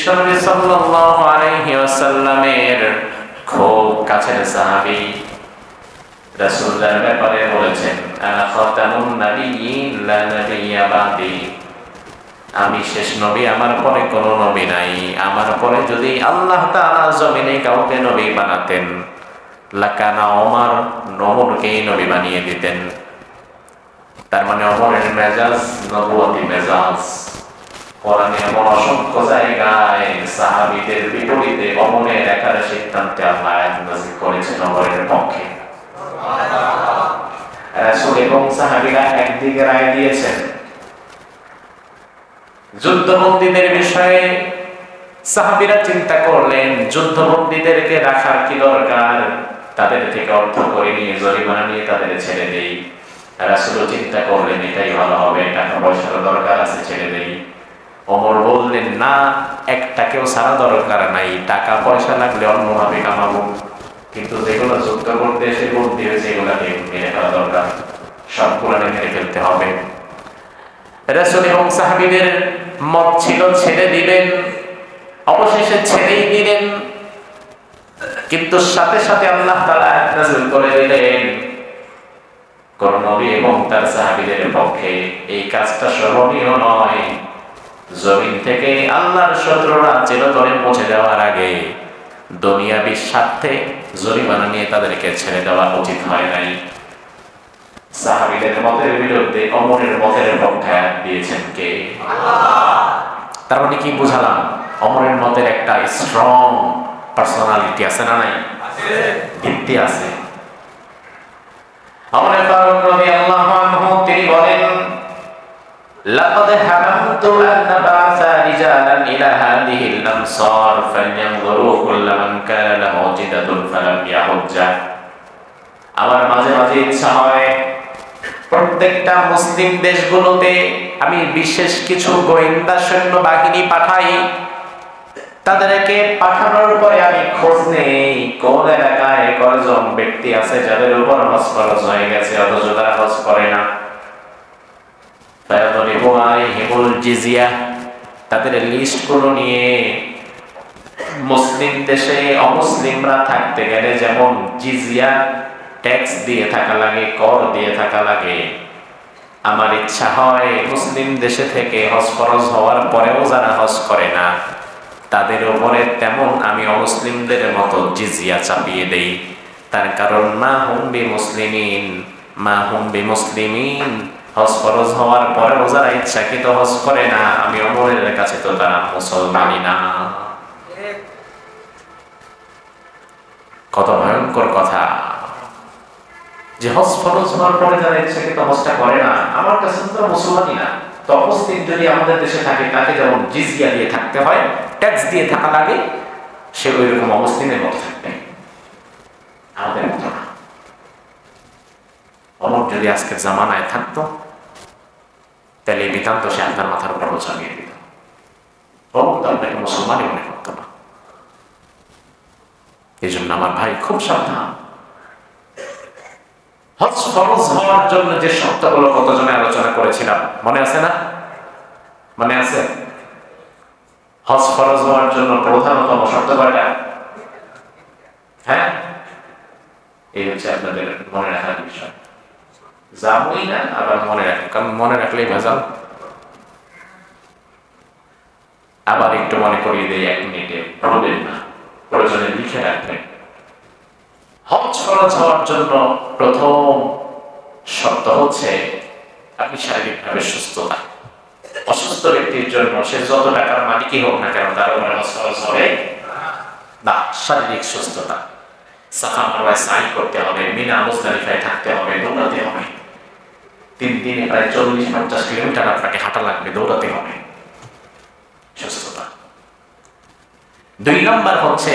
বিশ্বনবী সাল্লাল্লাহু আলাইহি ওয়াসাল্লামের খুব কাছের সাহাবী রাসূলের ব্যাপারে বলেছেন, আনা খাতামুন নাবিয়্যিন লা নাবিয়্যা বাদি। আমি শেষ নবী, আমার পরে কোনো নবী নাই। আমার পরে যদি আল্লাহ তাআলা জমিনে কাউকে নবী বানাতেন, লাকানা ওমর, ওমরকেই নবী বানিয়ে দিতেন। তার মানে ওমরের মেজাজ নবুয়তি মেজাজ। কোরআনে এমন অসংখ্য জায়গায় সাহাবীদের বিপরীতে ওমরের একার সিদ্ধান্তে আল্লাহ আয়াত নাযিল করেছেন ওমরের পক্ষে। রাসূল এবং সাহাবীরা একদিকে রায় দিয়েছেন। যুদ্ধবন্দীদের বিষয়ে সাহাবীরা চিন্তা করলেন, যুদ্ধবন্দীদেরকে রাখার কি দরকার, তাদের থেকে অর্থ করে নিয়ে জরিমানা নিয়ে তাদের ছেড়ে দেই। রাসূল চিন্তা করলেন এটাই ভালো হবে, টাকা পয়সার দরকার আছে, ছেড়ে দেই। ওমর বললেন না, একটাকেও সারা দরকার নাই, টাকা পয়সা লাগলে অন্যভাবে কামাবো, কিন্তু যেগুলো যুদ্ধ করতে এসে বন্দী হয়েছে এগুলাকে মেরে ফেলা দরকার, সবগুলোকে মেরে ফেলতে হবে। রাসূল এবং সাহাবীদের মত ছিল ছেড়ে দিবেন, অবশেষে ছেড়েই দিলেন। কিন্তু সাথে সাথে আল্লাহ তাআলা আয়াত নাযিল করে দিলেন, কোন নবী এবং তার সাহাবীদের পক্ষে এই কাজটা শোভনীয় নয়। জমিন থেকে আল্লাহর শত্রুরা চিরতরে মুছে দেওয়ার আগে দুনিয়াবি স্বার্থে জরিমানা নিয়ে তাদেরকে ছেড়ে দেওয়া উচিত হয় নাই। সাহাবীদের মতের বিরুদ্ধে ওমরের মতের পক্ষে আয়াত দিয়েছেন কে? আল্লাহ। তার মানে কি বুঝালাম? ওমরের মতের একটা স্ট্রং পার্সোনালিটি আছে না নাই? আছে, ভিত্তি আছে। ওমর ফারুক রাদিয়াল্লাহু আনহু তিনি বলেন, লাকাদ হামামতু আন নাবআসা রিজালান ইলা হাদিহিল আমসার ফালয়ানজুরু কুল্লা মান কানা লাহু জিদাতুন ফালাম ইয়াহুজ্জা। আমার মাঝে মাঝে ইচ্ছা হয় প্রত্যেকটা মুসলিম দেশগুলোতে আমি বিশেষ কিছু গোয়েন্দা সৈন্য বাহিনী পাঠাই, তাদেরকে পাঠানোর পরে আমি খোঁজ নেই কোন এলাকায় কয়জন ব্যক্তি আছে যাদের উপর হজ ফরজ হয়ে গেছে অথচ তারা হজ করে না। জিজিয়া, তাদের লিস্ট গুলো নিয়ে মুসলিম দেশে অমুসলিমরা থাকতে গেলে যেমন জিজিয়া ট্যাক্স দিয়ে থাকা লাগে, কর দিয়ে থাকা লাগে, আমার ইচ্ছা হয় মুসলিম দেশে থেকে হজ ফরজ হওয়ার পরেও যারা হজ করে না তাদের উপরে তেমন আমি অমুসলিমদের মতো জিজিয়া চাপিয়ে দেই। তার কারণ মা হুম বি মুসলিমিন, মা হুম বি মুসলিমিন, হজ ফরজ হওয়ার পরেও যারা ইচ্ছাকৃত হজ করে না আমি ওমরের কাছে তো তারা মুসলমানই না। কত ভয়ঙ্কর কথা যে হজ ফরজ হওয়ার পরে যারা ইচ্ছাকৃত হজটা করে না আমার কাছে তো মুসলমানই না। তো অবস্থিত যদি আমাদের দেশে থাকে তাকে যেমন জিজিয়া দিয়ে থাকতে হয়, ট্যাক্স দিয়ে থাকা লাগে, সে ওই রকম অবস্থানের মতো থাকবে, আমাদের মতো না। ওমর যদি আজকের জামানায় থাকতো তাহলে এই বিধান তো সে আপনার মাথার উপর চালিয়ে দিত। ওমর তো আপনাকে মুসলমানই মনে করতো না। এই জন্য আমার ভাই খুব সাবধান। হজ ফরজ হওয়ার জন্য যে শর্তগুলো কতজনে আলোচনা করেছিলাম মনে আছে না? মনে আছে? হজ ফরজ হওয়ার জন্য প্রধানতম শর্ত কয়টা? হ্যাঁ, এই হচ্ছে আপনাদের মনে রাখার বিষয়। যাবই না আবার মনে রাখেন, কারণ মনে রাখলেই ভেজাল। আবার একটু মনে করিয়ে দেয়, 1 মিনিটে পড়বেন না, প্রয়োজনে লিখে রাখবেন। হজ ফরজ হওয়ার জন্য প্রথম শর্ত হচ্ছে আপনি শারীরিকভাবে সুস্থতা। অসুস্থ ব্যক্তির জন্য সে যত টাকার মালিকই হোক না কেন তার উপরে হজ ফরজ হবে না। শারীরিক সুস্থতা, সাফা মারওয়ায় সাই করতে হবে, মিনা মুজদালিফায় থাকতে হবে, দৌড়াতে হবে, 3 দিনে প্রায় 40-50 কিলোমিটার আপনাকে হাঁটা লাগবে, দৌড়াতে হবে, সুস্থতা। 2 নম্বর হচ্ছে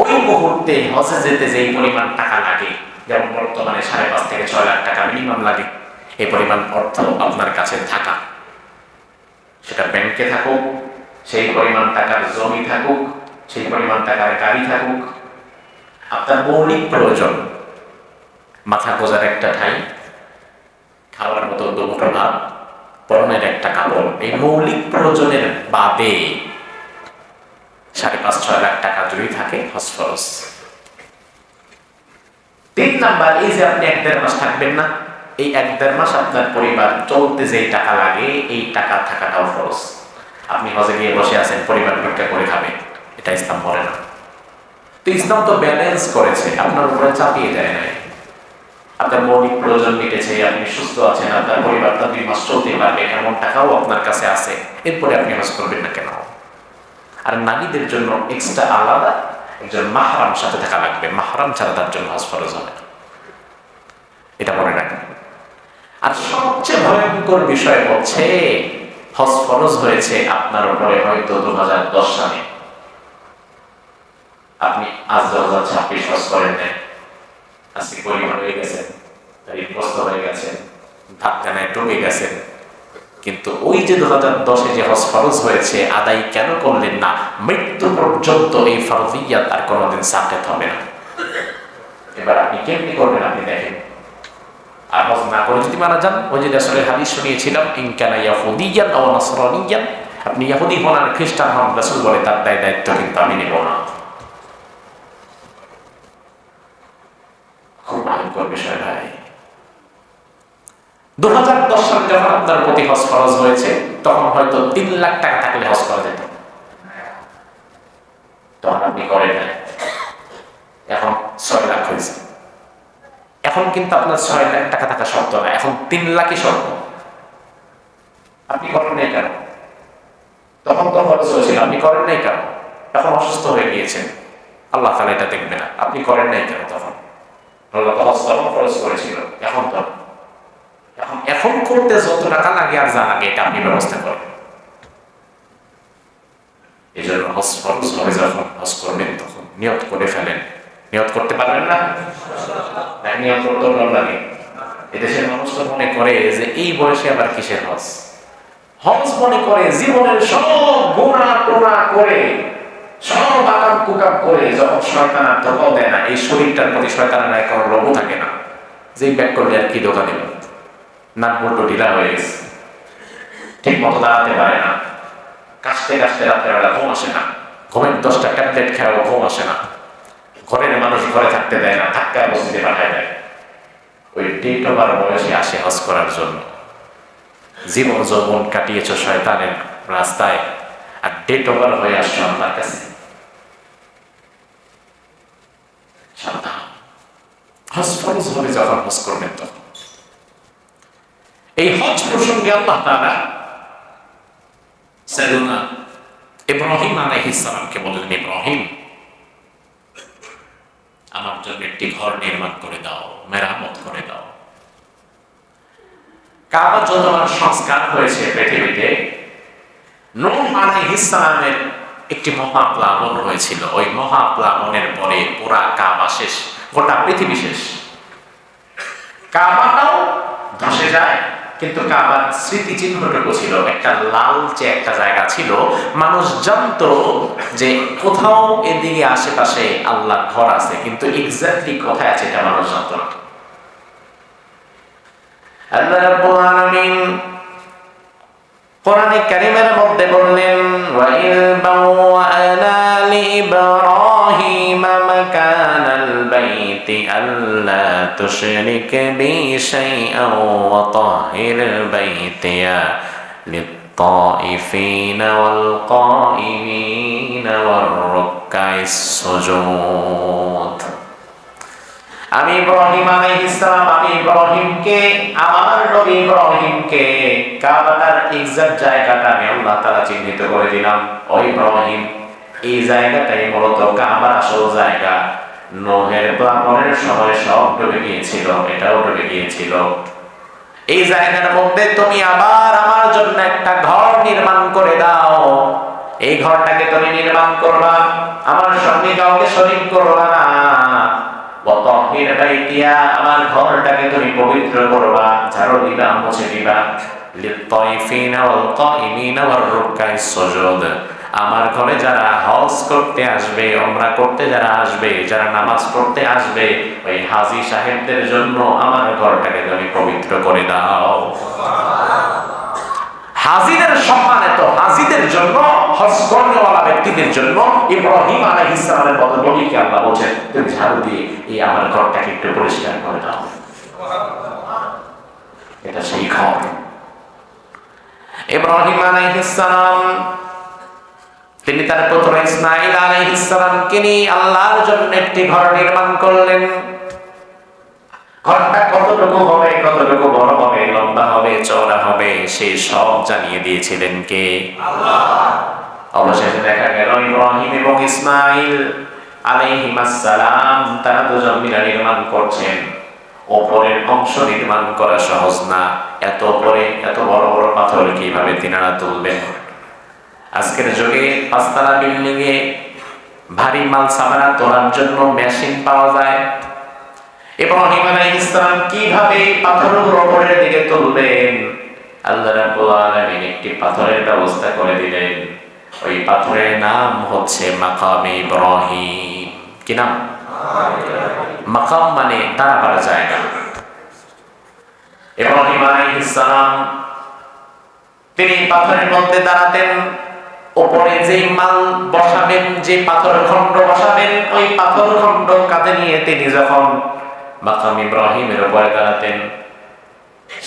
ওই মুহূর্তে হজে যেতে যেই পরিমাণ টাকা লাগে, যেমন বর্তমানে 5.5 থেকে 6 লাখ টাকা মিনিমাম লাগে, এই পরিমাণ অর্থ আপনার কাছে থাকা, সেটা ব্যাংকে থাকুক, সেই পরিমাণ টাকার জমি থাকুক, সেই পরিমাণ টাকার গাড়ি থাকুক, আপনার মৌলিক প্রয়োজন মাথা গোজার একটা ঠাই, খাওয়ার মতো 2 মুঠো ভাত, পরনের একটা কাপড়, এই মৌলিক প্রয়োজনের বাদে 5.5-6 লাখ টাকা যদি থাকে হজ ফরজ। 3 নাম্বার, এই যে আপনি 1-1.5 মাস থাকবেন না, এই 1-1.5 মাস আপনার পরিবার চলতে যেই টাকা লাগে এই টাকা থাকাটাও ফরজ। আপনি হজে গিয়ে বসে আছেন, পরিবার ভিক্ষা করে খাবে, এটা ইসলাম বলে না। তো ইসলাম তো ব্যালেন্স করেছে, আপনার উপরে চাপিয়ে দেয় নাই। আপনার মৌলিক প্রয়োজন মিটেছে, আপনি সুস্থ আছেন, আপনার পরিবারটা 2 মাস চলতে পারবে, এমন টাকাও আপনার কাছে আছে, এরপরে আপনি হজ করবেন না কেন? আর নারীদের জন্য এক্সট্রা আলাদা একজন মাহরাম সাথে থাকা লাগবে, মাহরাম ছাড়া তার জন্য হজ ফরজ হবে, এটা মনে রাখবেন। আর সবচেয়ে ভয়ঙ্কর বিষয় হচ্ছে হজ ফরজ হয়েছে আপনার উপরে হয়তো 2010 সালে, আপনি আজ 2026 হজ করেন নাই, আজকে পরিবার হয়ে গেছেন, ঋণগ্রস্ত হয়ে গেছেন, ধার দেনায় ডুবে গেছেন, কিন্তু ওই যে 2010-এ যে হজ ফরজ হয়েছে আদায় কেন করলেন না? মৃত্যু পর্যন্ত এই ফরজিয়াত আর কোনোদিন সাকত হবে না। এবার আপনি কেমনি করবেন আপনি দেখেন। আর হজ না করে যদি মারা যান, ওই যে রাসূলের হাদিস শুনিয়েছিলাম, ইন কানা ইয়াহুদিয়ান আও নাসরানিয়ান, আপনি ইহুদি হন আর খ্রিস্টান হন, রাসূল বলে তার দায়িত্ব কিন্তু আমি নেব না। খুব ভয়ঙ্কর বিষয় ভাই। 2010 সালে যখন আপনার প্রতি হজ ফরজ হয়েছে তখন হয়তো 3 লাখ টাকা থাকলে হজ করা যেত, তখন আপনি করেন না, এখন 6 লাখ হয়েছে। এখন কিন্তু আপনার 6 লাখ টাকা থাকা শর্ত না, এখন 3 লাখই শর্ত। আপনি করেন নাই কেন? তখন তো ফরজ হয়েছিল, আপনি করেন নাই কেন? এখন অসুস্থ হয়ে গিয়েছেন, আল্লাহ তাআলা এটা দেখবে না, আপনি করেন নাই কেন? তখন আল্লাহ তো হজ ফরজ করেছিল, এখন তো এখন করতে যত টাকা লাগে আর যা লাগে এটা আপনি ব্যবস্থা করেন। এই জন্য হজ ফরজ হবে, যখন হজ করবেন তখন নিয়ত করে ফেলেন। নিয়ত করতে পারবেন না? নিয়ত করতে ভালো লাগে। এদেশের মানুষ তো মনে করে যে এই বয়সে আবার কিসের হজ। হজ মনে করে জীবনের সব গুনাহ টোনা করে, সব আকাম কুকাম করে, যখন শয়তান আর ধোঁকাও দেয় না, এই শরীরটার প্রতি শয়তানের আর কোনো লোভ থাকে না, যেই ব্যাক করলে আর কি ধোঁকা দেব, নাক বল্টু ঢিলা হয়ে গেছে, ঠিক মতো দাঁড়াতে পারে না, কাশতে কাশতে রাত্রেবেলা ঘুম আসে না, ঘুমের 10টা ট্যাবলেট খেয়েও ঘুম আসে না, ঘরের মানুষ ঘরে থাকতে দেয় না, ধাক্কা বসতে পাঠায় দেয়। ওই ডেট ওভার বয়সে আসে হজ করার জন্য। জীবন যৌবন কাটিয়েছ শয়তানের রাস্তায়, আর ডেট ওভার হয়ে আসছো আপনার কাছে। হজ ফরজ হবে যখন হজ করবেন তখন। এই হজ প্রসঙ্গে আল্লাহ তাআলা সাইয়্যিদুনা ইব্রাহিম আলাইহিস সালামকে বললেন, ইব্রাহিম আমার জন্য একটি ঘর নির্মাণ করে দাও, মেরামত করে দাও। কাবা যতবার সংস্কার হয়েছে পৃথিবীতে, নূহ আলাইহিস সালামের একটি মহাপ্লাবন হয়েছিল। ওই মহাপ্লাবনের পরে পুরা কাবা শেষ, গোটা পৃথিবী শেষ। কাবাটাও ধসে যায়, কিন্তু কাবার স্মৃতিচিহ্নটুকু ছিল, একটা লালচে একটা জায়গা ছিল, মানুষ জানতো যে কোথাও এদিকে আশেপাশে আল্লাহর ঘর আছে, কিন্তু এক্স্যাক্টলি কোথায় আছে এটা মানুষ জানতো না। আল্লাহ রাব্বুল আলামিন কোরআনে কারীমের মধ্যে বললেন, ওয়া ইল বাওয়ানা লিইব্রাহিম মাকানাল বাইতি আল্লা তুশরিক বি শাইআন ওয়া তাহির বাইতিয়া লিত-তাইফিনা ওয়াল কাইমিনা ওয়ার রুকআইস সুজুদ। আমি ইব্রাহিম আলাইহিস সালাম, আমি ইব্রাহিমকে, আমার নবী ইব্রাহিমকে কাবাটার এক্সাক্ট জায়গাটা আমি আল্লাহ তাআলা চিহ্নিত করে দিলাম। ও ইব্রাহিম, এই জায়গাটাই মূলত কাবার আসল জায়গা। নূহের প্লাবনের সময় সব ডুবে গিয়েছিল, এটাও ডুবে গিয়েছিল। এই জায়গার মধ্যে তুমি আবার আমার জন্য একটা ঘর নির্মাণ করে দাও। এই ঘরটাকে তুমি নির্মাণ করবা, আমার সঙ্গে কাউকে শরীক করবা না। ওয়াতাহির বাইতিয়া, আমার ঘরটাকে তুমি পবিত্র করবা, ঝাড়ু দিবা, মুছে দিবা। লিত-তাইফিনা ওয়াল কাইমিনা ওয়ার রুকআইস সুজুদ, আমার ঘরে যারা হজ করতে আসবে, উমরা করতে যারা আসবে, যারা নামাজ পড়তে আসবে, ওই হাজী সাহেবদের জন্য আমার ঘরটাকে তুমি পবিত্র করে দাও। হাজিদের সম্মান এত, হাজিদের জন্য, হজ কর্মওয়ালা ব্যক্তিদের জন্য ইব্রাহিম আলাইহিস সালামের বদলে আল্লাহ বলেন তুমি ঝাড়ু দিয়ে এই আমার ঘরটাকে একটু পরিষ্কার করে দাও। এটা সেই ঘর। ইব্রাহিম আলাইহিস সালাম তিনি তার পুত্র ইসমাঈল আলাইহিস সালামকে নিয়ে আল্লাহর জন্য একটি ঘর নির্মাণ করলেন। ঘরটা কতটুকু হবে, কতটুকু বড় হবে, লম্বা হবে, চওড়া হবে, সেই সব জানিয়ে দিয়েছিলেন কে? আল্লাহ। অবশেষে দেখা গেল ইব্রাহিম এবং ইসমাঈল আলাইহিস সালাম তারা দুজন মিলে নির্মাণ করছেন। উপরের অংশ নির্মাণ করা সহজ না, এত উপরে এত বড় বড় পাথর কিভাবে তিনারা তুলবেন? আজকের যুগে পাঁচতলা বিল্ডিং এ ভারী মাল সামানা তোলার জন্য মেশিন পাওয়া যায়। ইব্রাহিম আলাইহিস সালাম কিভাবে পাথরগুলো উপরের দিকে তুলবেন? আল্লাহ রাব্বুল আলামিন একটি পাথরের ব্যবস্থা করে দিলেন। ওই পাথরের নাম হচ্ছে মাকামে ইব্রাহিম। কি নাম? মাকাম মানে দাঁড়াবার জায়গা। ইব্রাহিম আলাইহিস সালাম তিনি পাথরের মধ্যে দাঁড়াতেন। উপরে যে মাল বসাবেন, যে পাথর খণ্ড বসাবেন, ওই পাথর খণ্ড কাঁধে নিয়ে তিনি যখন মাকাম ইব্রাহিমের উপরে দাঁড়াতেন,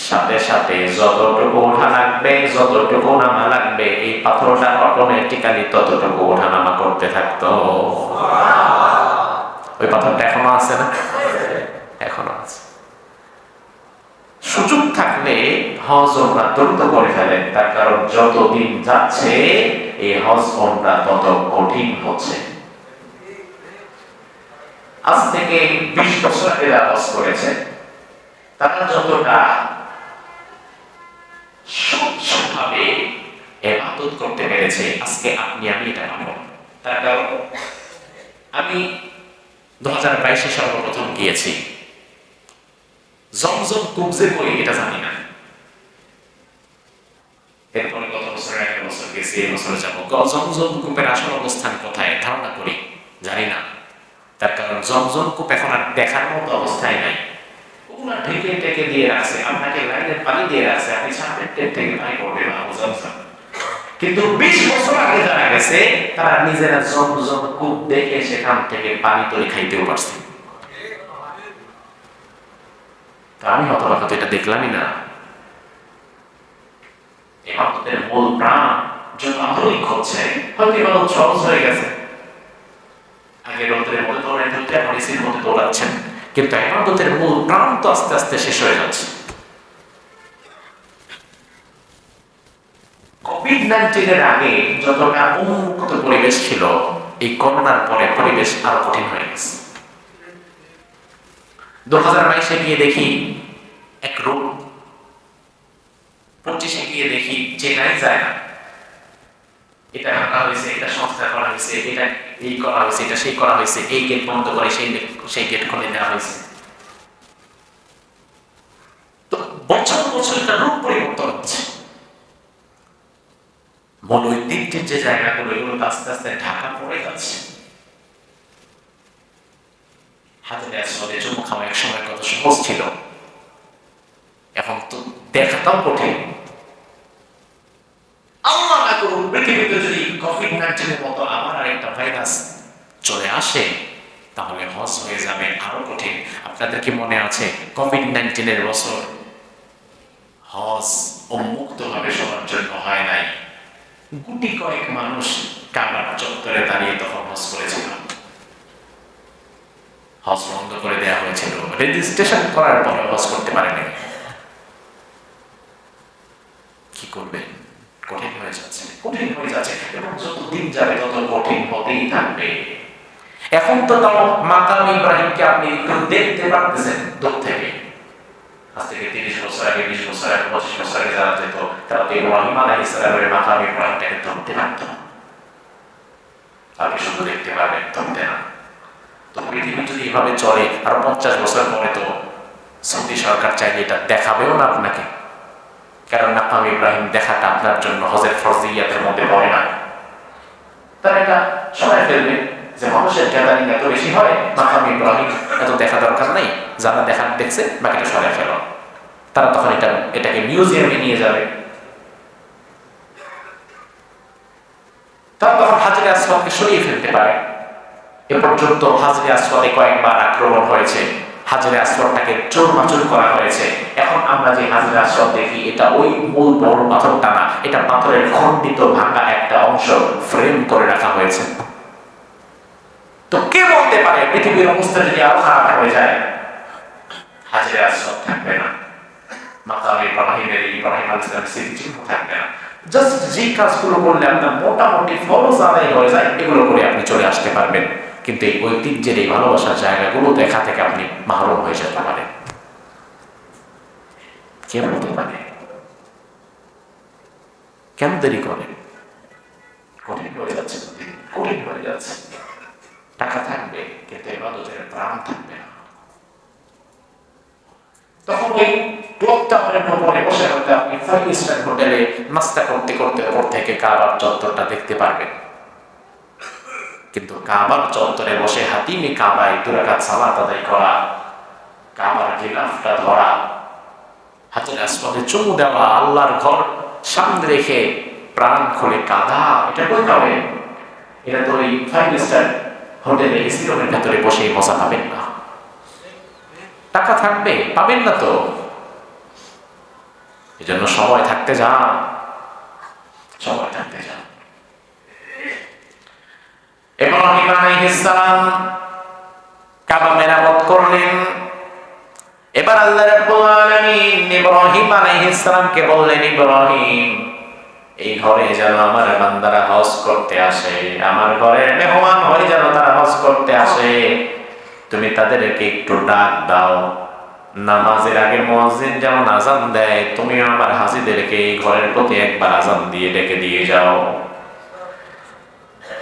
সাথে সাথে যতটুকু ওঠা লাগবে, যতটুকু নামা লাগবে, এই পাথরটা অটোমেটিক্যালি ততটুকু ওঠানামা করতে থাকতো। ওই পাথরটা এখনো আছে না? এখনো আছে। সুযোগ থাকলে হজ ওমরা দ্রুত করে ফেলেন, তার কারণ যত দিন যাচ্ছে এই হজ ওমরা তত কঠিন হচ্ছে। আজ থেকে 20 বছর আগে হজ করেছে, তারা যতটা সহজভাবে ইবাদত করতে পেরেছে, আজকে আপনি আমি এটা পাবো। তার কারণ আমি 2022 সর্বপ্রথম গিয়েছি। জমজম কূপ যে কই এটা জানি না, এরপরে গত বছর আগের বছর গেছি, এই বছর যাবো। জমজম কূপের আসল অবস্থান কোথায় ধারণা করি, জানি না। তার কারণ জমজম কূপ এখন আর দেখার মতো অবস্থায় নাই। ওগুলা ঢেকে ঢেকে দিয়ে রাখছে, আপনাকে লাইনের পানি দিয়ে রাখছে, আপনি সামনের থেকে পানি পড়বে না জমজম। কিন্তু 20 বছর আগে যারা গেছে তারা নিজেরা জমজম কূপ দেখে সেখান থেকে পানি তৈরি খাইতেও পারছে। আমি হতবাক, এটা দেখলামই না। ইবাদতের মূল প্রাণ যত আধুনিক হচ্ছে, হয়তো ইবাদত সহজ হয়ে গেছে। আগে রোদ্রের মধ্যে দৌড়াইতে হচ্ছে, এখন এসির মধ্যে দৌড়াচ্ছেন, কিন্তু ইবাদতের মূল প্রাণ তো আস্তে আস্তে শেষ হয়ে যাচ্ছে। কোভিড-19 এর আগে যতটা উন্মুক্ত পরিবেশ ছিল, এই করোনার পরে পরিবেশ আরো কঠিন হয়ে গেছে। 2022 গিয়ে দেখি এক রূপ, 25 গিয়ে দেখি চেনাই যায় না। এটা রাখা হয়েছে, এটা সংস্কার করা হয়েছে, এটা এই করা হয়েছে, এটা সেই করা হয়েছে, এই গেট বন্ধ করে সেই গেট খুলে দেওয়া হয়েছে। তো বছর বছর এটা রূপ পরিবর্তন হচ্ছে। মূল ঐতিহ্যের যে জায়গাগুলো, এগুলো আস্তে আস্তে ঢাকা পড়ে যাচ্ছে। হাজারে আসলে চুমু খাওয়া এক সময় কত সহজ ছিল, এখন তো দেখাটাও কঠিন। আল্লাহ না করুন পৃথিবীতে যদি কোভিড-19 এর মতো আবার আরেকটা ভাইরাস চলে আসে, তাহলে হজ হয়ে যাবে আরো কঠিন। আপনাদের কি মনে আছে কোভিড-19 এর বছর হজ উন্মুক্ত ভাবে সবার জন্য হয় নাই? গুটি কয়েক মানুষ কাবার চত্বরে দাঁড়িয়ে তখন হজ করেছিল। হজ বন্ধ করে দেওয়া হয়েছিল, রেজিস্ট্রেশন করার পরে হজ করতে পারেনি। কি করবেন? কঠিন হয়ে যাচ্ছে, কঠিন হয়ে যাচ্ছে, এবং যত দিন যাবে তত কঠিন হতেই থাকবে। এখন তো তাও মাকাম ইব্রাহিমকে আপনি একটু দেখতে পারতেছেন দূর থেকে। আজ থেকে 30 বছর আগে, 20 বছর আগে, 25 বছর আগে যারা যেত, তারা তো ইব্রাহিম আলাইহিস সালামের মাকাম ইব্রাহিমটাকে ধরতে পারত। আপনি শুধু দেখতে পারবেন, ধরতে না। তো পৃথিবী যদি এভাবে চলে, আরো 50 বছর পরে তো সৌদি সরকার চাইলে এটা দেখাবেও না আপনাকে, কারণ মাকাম ইব্রাহিম দেখাটা আপনার জন্য হজের ফরজিয়াতের মধ্যে পড়ে না। তারা এটা সবাই ফেলবে যে মানুষের গ্যাদারিং এত বেশি হয়, মাকাম ইব্রাহিম এত দেখা দরকার নেই, যারা দেখার দেখছে বাকিটা সরাই ফেল। তারা তখন এটাকে মিউজিয়ামে নিয়ে যাবে। আসওয়াদকে সরিয়ে ফেলতে পারে। এ পর্যন্ত হাজরে আসওয়াদে কয়েকবার আক্রমণ হয়েছে, হাজরে আসওয়াদটাকে চূরমাচুর করা হয়েছে। এখন আমরা যে হাজরে আসওয়াদ দেখি, এটা ওই মূল বড় পাথরটা না, এটা পাথরের খণ্ডিত ভাঙা একটা অংশ ফ্রেম করে রাখা হয়েছে। তো কে বলতে পারে পৃথিবীর অবস্থা যদি আরো খারাপ হয়ে যায়, হাজরে আসওয়াদ থাকবে না, মাকাম ইব্রাহিম আলাইহিস সালামের স্মৃতিচিহ্ন থাকবে না। জাস্ট যে কাজগুলো করলে আপনার মোটামুটি ফরজ আদায় হয়ে যায়, এগুলো করে আপনি চলে আসতে পারবেন। কিন্তু এই ঐতিহ্যের এই ভালোবাসার জায়গাগুলো দেখা থেকে আপনি মাহরুম হয়ে যেতে পারেন। কে বলতে পারে? কেন দেরি করেন? কঠিন হয়ে যাচ্ছে, কঠিন হয়ে যাচ্ছে। টাকা থাকবে কিন্তু ইবাদতের প্রাণ থাকবে না। তখন ওই ক্লক টাওয়ারের উপরে বসে হতে আপনি 5 স্টার হোটেলে নাস্তা করতে করতে ওপর থেকে কাবার চত্বরটা দেখতে পারবেন। কিন্তু কাবার চত্বরে বসে হাতিমে কাবায় 2 রাকাত সালাত আদায় করা, কাবার গিলাফটা ধরা, হাজরে আসওয়াদে চুমু দেওয়া, আল্লাহর ঘর সামনে রেখে প্রাণ খুলে কাঁদা, এটা কই পাবে? এটা তো ওই 5 স্টার হোটেলে এসি রুমের ভেতরে বসে মজা পাবেন না। টাকা থাকবে, পাবেন না তো। এজন্য সময় থাকতে যান, সময় থাকতে যান। ইব্রাহিম আলাইহিস সালাম কাবা মেরামত করলেন। এবার আল্লাহ রাব্বুল আলামিন ইব্রাহিম আলাইহিস সালামকে বললেন, ইব্রাহিম, এই ঘরে যেন আমার বান্দারা হজ করতে আসে, আমার ঘরের মেহমান হয়ে যেন তারা হজ করতে আসে, তুমি তাদেরকে একটু ডাক দাও। নামাজের আগে মুয়াজ্জিন যেমন আযান দেয়, তুমি আমার হাজীদেরকে এই ঘরের প্রতি একবার আযান দিয়ে ডেকে দিয়ে যাও।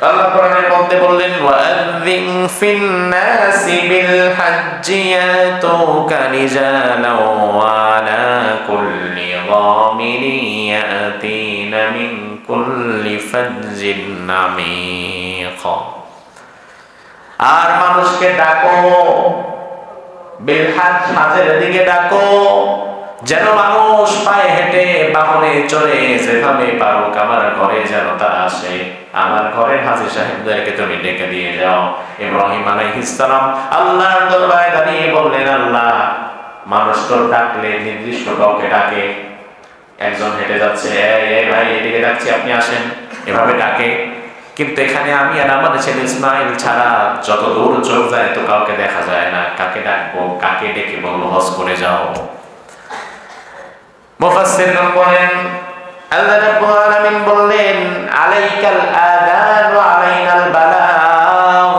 আল্লাহ কোরআনের মধ্যে বললেন, ওয়াযিন ফিন নাসি বিল হাজ্জি ইয়াতুকা রিজালান ওয়া আলা কুল্লি যামিরি ইয়াতিনা মিন কুল্লি ফাজ্জিন আমিক। আর মানুষকে ডাকো, বিল হাজ, হাজের দিকে ডাকো, যেন মানুষ পায়ে হেঁটে বাহনে চড়ে যেভাবে পারুক আমার ঘরে যেন তারা আসে। আমার ঘরের হাজী সাহেবদেরকে তুমি ডেকে দিয়ে যাও। ইব্রাহিম আলাইহিস সালাম আল্লাহর দরবারে দাঁড়িয়ে বললেন, আল্লাহ, মানুষ তো ডাকলে নির্দিষ্ট কাউকে ডাকে, একজন হেঁটে যাচ্ছে, এই ভাই এদিকে ডাকছি আপনি আসেন, এভাবে ডাকে। কিন্তু এখানে আমি আর আমার ছেলে ইসমাইল ছাড়া যত দূর চোখ যায় তো কাউকে দেখা যায় না, কাকে ডাকবো, কাকে ডেকে বলবো হজ করে যাও? মুফাসসিরগণ বলেন, আল্লাহ রাব্বুল আলামিন বললেন, আলাইকাল আযান ওয়া আলাইনাল বালাগ।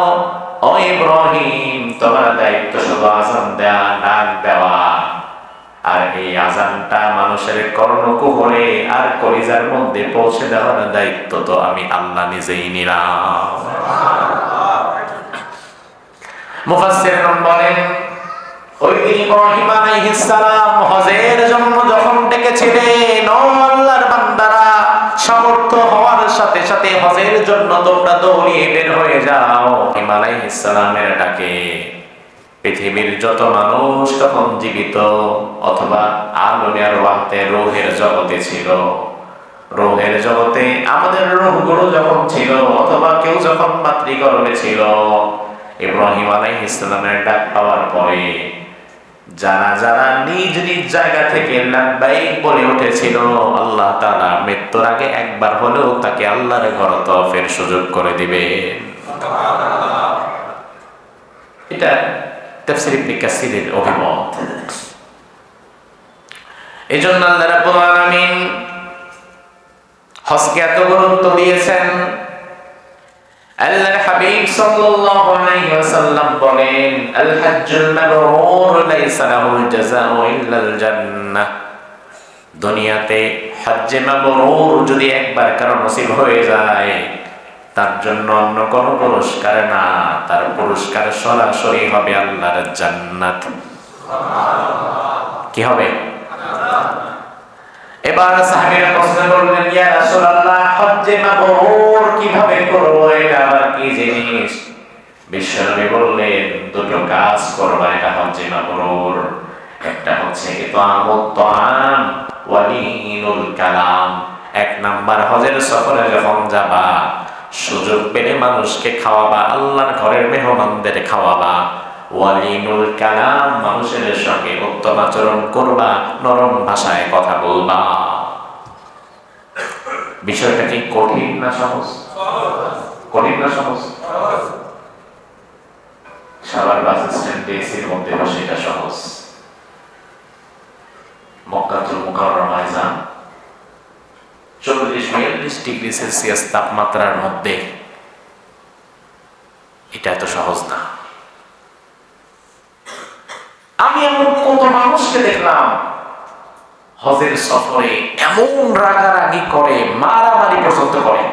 ও ইব্রাহিম, তোমার দায়িত্ব শুধু আযান দেওয়া, ডাক দেওয়া, আর এই আযানটা মানুষের কর্ণকুহরে আর কলিজার মধ্যে পৌঁছে দেওয়ার দায়িত্ব তো আমি আল্লাহ নিজেই নিলাম। মুফাসসিরগণ বলেন, ওই দিন ইব্রাহিম আলাইহিস সালাম হজের জন্য যখন ডেকেছিলেন, ও আল্লাহর বান্দারা, সামর্থ্য হওয়ার সাথে সাথে হজের জন্য তোমরা দৌড়িয়ে বের হয়ে যাও। ইব্রাহিম আলাইহিস সালামের ডাকে পৃথিবীর যত মানুষ তখন জীবিত অথবা আলমে আরওয়াহতে রূহের জগতে ছিল, রূহের জগতে আমাদের রূহগুলো যখন ছিল অথবা কেউ যখন মাতৃগর্ভে ছিল, ইব্রাহিম আলাইহিস সালামের ডাক পাওয়ার পরে যারা যারা নিজ নিজ জায়গা থেকে লাব্বাইক বলে উঠেছিল, আল্লাহ তাআলা মৃত্যুর আগে একবার হলেও তাকে আল্লাহর ঘর তওয়াফের সুযোগ করে দিবে। এটা তাফসীর ইবনে কাসীরের অভিমত। এজন্য আল্লাহ রাব্বুল আলামিন হজকে এত গুরুত্ব দিয়েছেন। আল্লাহর হাবিব সাল্লাল্লাহু আলাইহি ওয়াসাল্লাম বলেন, আল হাজ্জুল মাবরুর লাইসা লাহুল জাযাউ ইল্লাল জান্নাহ। দুনিয়াতে হজ্জে মাবরুর যদি একবার কারো নসিব হয়ে যায়, তার জন্য অন্য কোনো পুরস্কার না, তার পুরস্কার সরাসরি হবে আল্লাহর জান্নাত। কি হবে? এবার সাহাবীরা প্রশ্ন করলেন, ইয়া রাসূলুল্লাহ, হজ্জে মাবরুর কিভাবে করব, এটা আবার কি জিনিস? বিশ্বনবী বললেন, দুটো কাজ করবা, এটা হজ্জে মাবরুর। একটা হচ্ছে ইতআমুত তাআম ওয়া লিনুল কালাম। এক নাম্বার, হজের সফরে যখন যাবা, সুযোগ পেলে মানুষকে খাওয়াবা, আল্লাহর ঘরের মেহমানদের খাওয়াবা। ওয়ালিনুল কালাম, মানুষের সঙ্গে উত্তম আচরণ করবা, নরম ভাষায় কথা বলবা। বিষয়টা কি কঠিন না সহজ? কঠিন না সহজ? সাভার বাস স্ট্যান্ডে এসির মধ্যে বসে এটা সহজ। মক্কাতুল মুকাররমায় যান, 40-42 ডিগ্রি সেলসিয়াস তাপমাত্রার মধ্যে, এটা এত সহজ না। আমি এমন কত মানুষকে দেখলাম হজের সফরে এমন রাগারাগি করে, মারামারি পর্যন্ত করে,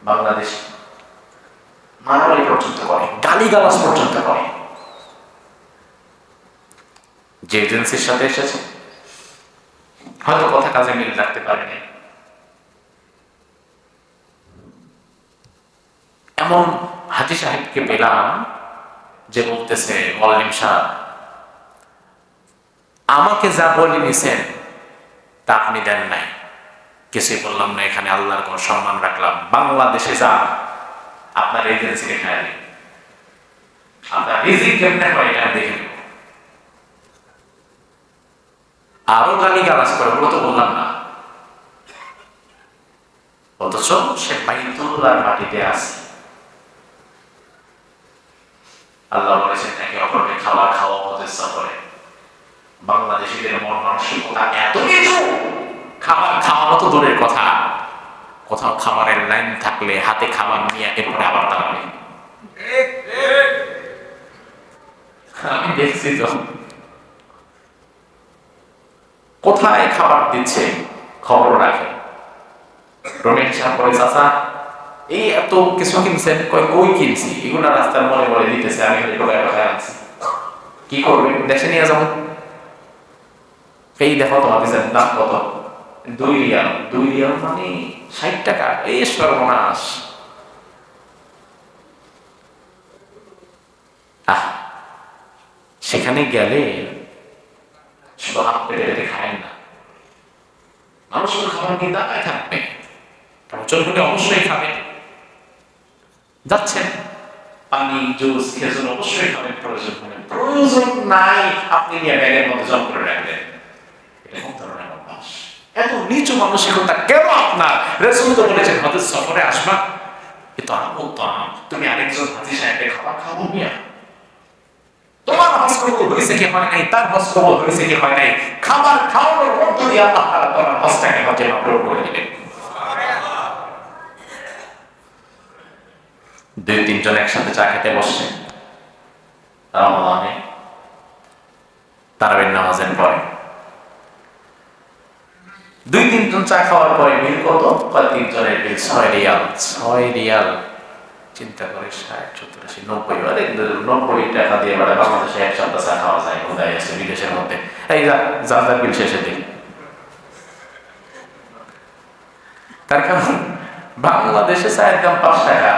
বাংলাদেশ মারামারি পর্যন্ত করে, গালিগালাজ পর্যন্ত করে। যে এজেন্সির সাথে এসেছে হয়তো কথা কাজে মিল রাখতে পারেনি, এমন হাজী সাহেবকে পেলাম যে বলতেছে, মওলানা সাহেব আমাকে যা বলে নিছেন তা আপনি দেন নাই, কিছুই বললাম না, এখানে আল্লাহর কোন সম্মান রাখলাম, বাংলাদেশে যা আপনার এজেন্সি দেখায়, আপনার রিজিক কেমনে হয় এটা দেখে নেব। আরো গালি গালাজ করে, ওগুলো তো বললাম না, অথচ সে বাইতুল্লাহর মাটিতে আছে। আল্লাহ বলেছেন একে অপরকে খাবার খাওয়া হজের সফরে। বাংলাদেশিদের মন মানসিকতা এত নিচু, খাবার খাওয়ানো তো দূরের কথা, কোথাও খাবারের লাইন থাকলে হাতে খাবার নিয়ে এরপরে আবার দাঁড়াবে। আমি দেখছি তো কোথায় খাবার দিচ্ছে খবর রাখে। রমেশ সাহেব বলে, চাচা এই এত কিছু কিনছেন, কই কিনছি, এগুলো রাস্তার মনে মনে দিতেছে, আমি আনছি, কি করবেন, দেশে নিয়ে যাবো। এই দেখো তোমাদের দাম কত, 2 রিয়াল। 2 রিয়াল মানে 60 টাকা, এই সর্বনাশ। সেখানে গেলে শুধু হাত পেটে পেটে খায় না, মানুষ খাবার নিয়ে দাঁড়ায় থাকবে, চলবে অবশ্যই খাবে, যাচ্ছেন পানি জুস খেজুর অবশ্যই খাবেন, প্রয়োজন নাই আপনি নিয়ে ব্যাগের মধ্যে জম করে রাখবেন। এটা কোন ধরনের অভ্যাস? এত নিচু মানসিকতা কেন আপনার? রাসূল তো বলেছেন হজের সফরে আসবা, কিন্তু তুমি আরেকজন হাজী সাহেবের খাবার খাবো মিয়া, তোমার হজ কবুল হয়েছে কি হয় নাই, তার হজ কবুল হয়েছে কি হয় নাই, খাবার খাওয়ানোর মধ্য দিয়ে আল্লাহ তাআলা তোমার হজটাকে হজে মাবরুর করে দিবেন। 2-3 জন একসাথে চা খেতে বসছে রমজানে, তারাবির নামাজের পরে 2-3 জন চা খাওয়ার পরে বিল কত? 3 জনের বিল 6 রিয়াল। 6 রিয়াল চিন্তা করে 60-70-80-90 টাকা দিয়ে বাংলাদেশে এক সপ্তাহ চা খাওয়া যায়, বোধহয় আছে বিদেশের মধ্যে। এই যার বিল শেষে দিই, তার কারণ বাংলাদেশে চায়ের দাম 5 টাকা,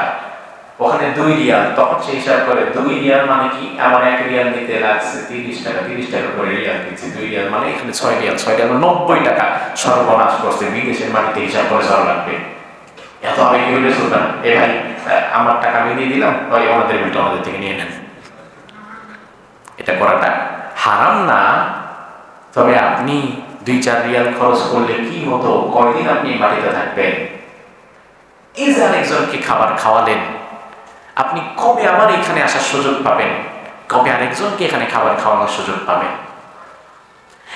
ওখানে 2 রিয়াল। তখন সে হিসাব করে 2 রিয়াল মানে কি, আমার 1 রিয়াল নিতে লাগছে 30 টাকা, 30 টাকা করে রিয়াল দিচ্ছে, 2 রিয়াল মানে এখানে 6 রিয়াল, 6 রিয়াল 90 টাকা। সর্বনাশ করছে, বিদেশের মাটিতে হিসাব করে চলা লাগবে। এত আমি কি হইলে সুলতান, এ ভাই আমার টাকা আমি দিয়ে দিলাম, ওই আমাদের বিলটা আমাদের থেকে নিয়ে নেন। এটা করাটা হারাম না, তবে আপনি 2-4 রিয়াল খরচ করলে কি হতো, কয়দিন আপনি মাটিতে থাকবেন? এই যে আরেকজনকে খাবার খাওয়ালেন, আপনি কবে আবার এখানে আসার সুযোগ পাবেন, কবে আরেকজনকে এখানে খাবার খাওয়ানোর সুযোগ পাবেন?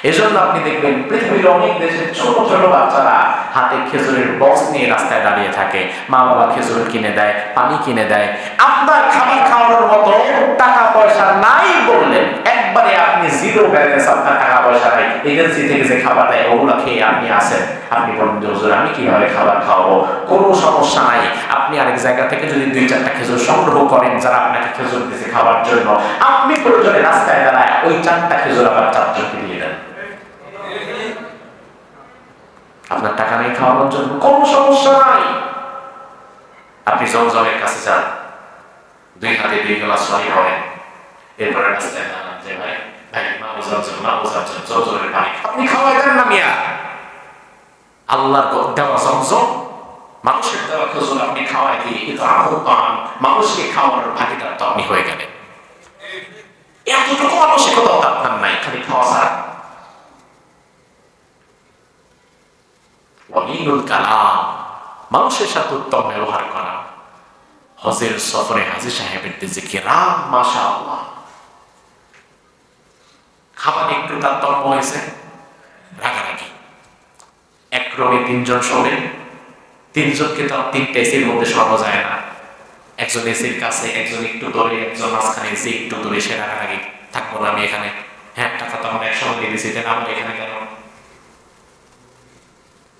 এজন্য আপনি দেখবেন পৃথিবীর অনেক দেশে ছোট ছোট বাচ্চারা হাতে খেজুরের বক্স নিয়ে রাস্তায় দাঁড়িয়ে থাকে, মা বাবা খেজুর কিনে দেয়, পানি কিনে দেয়। আপনার খাবার খাওয়ানোর মতো টাকা পয়সা নাই বললেন, একবারে আপনি জিরো ব্যালেন্স, আপনার টাকা পয়সা নাই, এজেন্সি থেকে যে খাবার দেয় ওগুলো খেয়ে আপনি আসেন, আপনি বলেন যে হুজুর আমি কিভাবে খাবার খাওয়াবো? কোনো সমস্যা নাই, আপনি আরেক জায়গা থেকে যদি 2-4টা খেজুর সংগ্রহ করেন যারা আপনাকে খেজুর দিয়েছে খাবার জন্য, আপনি প্রয়োজনে রাস্তায় দাঁড়ায় ওই 4টা খেজুর আবার 4 জনকে দিয়ে দেন। আপনার টাকা নেই খাওয়ানোর জন্য, কোনো সমস্যা নাই। আপনি জমজমের কাছে যান, 2 হাতে 2 গ্লাস পানি করেন, এরপরে রাস্তায় দাঁড়ান যে ভাই মা জমজম জমজমের পানি আপনি খাওয়াই দেন না মিয়া। আল্লাহর দেওয়া জমজম মানুষের দেওয়া খেজুর আপনি খাওয়াই দিয়ে কিন্তু আহ্বান মানুষকে খাওয়ানোর ভাগিদার তো আপনি হয়ে গেলেন। এতটুকু মানসিকতা আপনার নাই, খালি খাওয়া ছাড়া। ওয়ালিনুল কালাম, মানুষের সাথে উত্তম ব্যবহার করা। হজের সফরে হাজী সাহেবের জিকিরাম মাশাআল্লাহ। খাবার একটু তারতম্য হয়েছে, রাগারাগি। এক রুমে তিনজন শোবে, তিনজনকে তো তিনটা এসির মধ্যে শোয়া যায় না। একজন এসির কাছে, একজন একটু দূরে, একজন মাঝখানে, এসি একটু দূরে, সে রাগারাগি। থাকবো না আমি এখানে, হ্যাঁ টাকা তো আমরা একসঙ্গে দিয়ে দিয়েছি, আমরা এখানে কেন?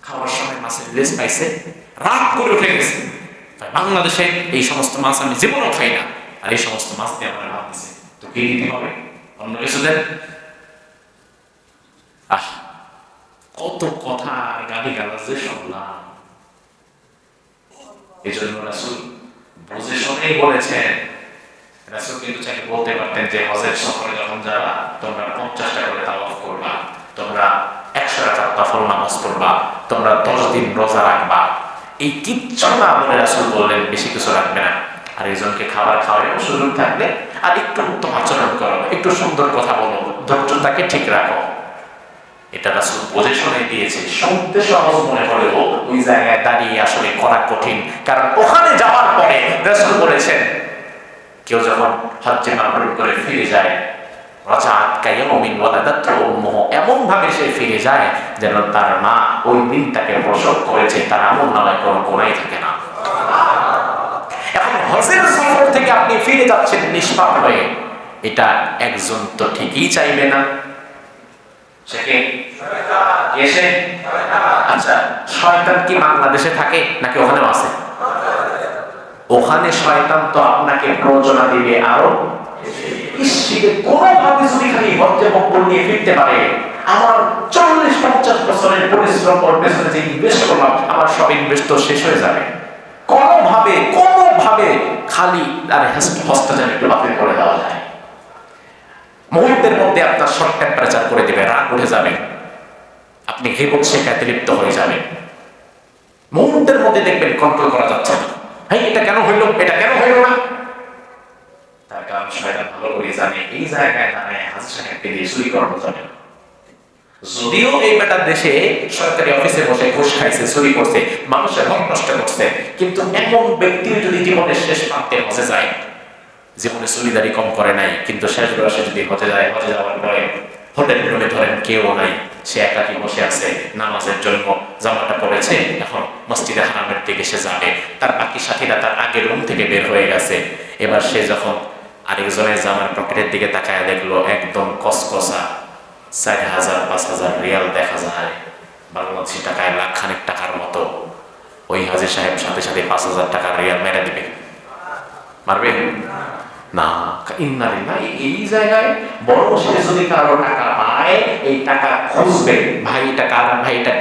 খাওয়ার সময় মাছের লেজ পাইছে, রাগ করে উঠে গেছে। বাংলাদেশে এই সমস্ত মাছ আমি জীবনও খাই না, আর এই সমস্ত মাছ দিয়ে আমরা ভাবতেছি তো কি দিতে হবে, অন্য কিছু দেন। কত কথা গালি গালাজ যে শুনলাম। এই জন্য রাসূল বুঝে শুনেই বলেছেন। রাসূল কিন্তু চাইলে বলতে পারতেন যে হজের সফরে যখন যারা তোমরা 50টা করে তাওয়াফ করবা, তোমরা 100 রাকাত নফল নামাজ পড়বা, তোমরা 10 দিন রোজা রাখবা। এই কিচ্ছু না বলে রাসূল বললেন বেশি কিছু রাখবে না। আর একজনকে খাবার খাওয়ানোর সুযোগ থাকলে আর একটু উত্তম আচরণ করো, একটু সুন্দর কথা বলো, ধৈর্যটাকে ঠিক রাখো। এটা রাসূল বুঝে শুনে দিয়েছে। শুনতে সহজ মনে হলেও ওই জায়গায় দাঁড়িয়ে আসলে করা কঠিন। কারণ ওখানে যাওয়ার পরে রাসূল বলেছেন কেউ যখন হজ্জে মাবরুর করে ফিরে যায়, রাজাত কায়াউমিন ওয়ালাদাতহু উম্মুহু, এমন ভাবে সে ফিরে যায় যেন তার মা ওই দিন তাকে প্রসব করেছে, তার আমলনামায় কোনো গুনাহ থাকে না। এখন হজের সফর থেকে আপনি ফিরে যাচ্ছেন নিষ্পাপ হয়ে, এটা একজন তো ঠিকই চাইবে না। আচ্ছা, শয়তান কি বাংলাদেশে থাকে নাকি ওখানেও আছে? ওখানে শয়তান তো আপনাকে প্ররোচনা দিবে আরো। কোনোভাবে যদি খালি হজ্জে মকবুল নিয়ে ফিরতে পারে, আমার 40-50 বছরের পরিশ্রম ওর পেছনে যে ইনভেস্ট করলাম, আমার সব ইনভেস্ট তো শেষ হয়ে যাবে। কোনোভাবে খালি আর হজটা যেন একটু বাতিল করে দেওয়া যায়। মুহূর্তের মধ্যে আপনার শর্ট টেম্পারেচার করে দেবে, রাগ উঠে যাবে, আপনি গীবত শিকায়তে লিপ্ত হয়ে যাবেন। মুহূর্তের মধ্যে দেখবেন কন্ট্রোল করা যাচ্ছে না। হ্যাঁ, এটা কেন হইল, এটা কেন হইল না? তার কারণ শয়তান ভালো করে জানে এই জায়গায় দাঁড়ায় হাজী সাহেবকে দিয়ে চুরি করানো যাবে না। যদিও এই বেটার দেশে সরকারি অফিসে বসে ঘুষ খাইছে, চুরি করছে, মানুষের হক নষ্ট করছে, কিন্তু এমন ব্যক্তি যদি জীবনের শেষ প্রান্তে হজে যায়, জীবনে চুরিদারি কম করে নাই, কিন্তু শেষ বয়সে যদি হজে যায়, হজে যাওয়ার পরে হোটেল রুমে ধরেন কেউ নাই, সে একাকি বসে আছে, নামাজের জন্য জামাটা পড়েছে, এখন মসজিদে হারামের দিকে সে যাবে, তার বাকি সাথীরা তার আগের রুম থেকে বের হয়ে গেছে। এবার সে যখন আরেকজনের জামার পকেটের দিকে তাকায় দেখলো একদম কসকসা 4,000-5,000 রিয়াল দেখা যায়, বাংলাদেশি টাকায় লাখখানেক টাকার মতো। ওই হাজী সাহেব সাথে সাথে 5,000 টাকার রিয়াল মেরে দিবে, মারবে না। এই জায়গায় বড় সে যদি কারো টাকা পায়, এই টাকা খুঁজবে, ভাই এটা কার, ভাই এটা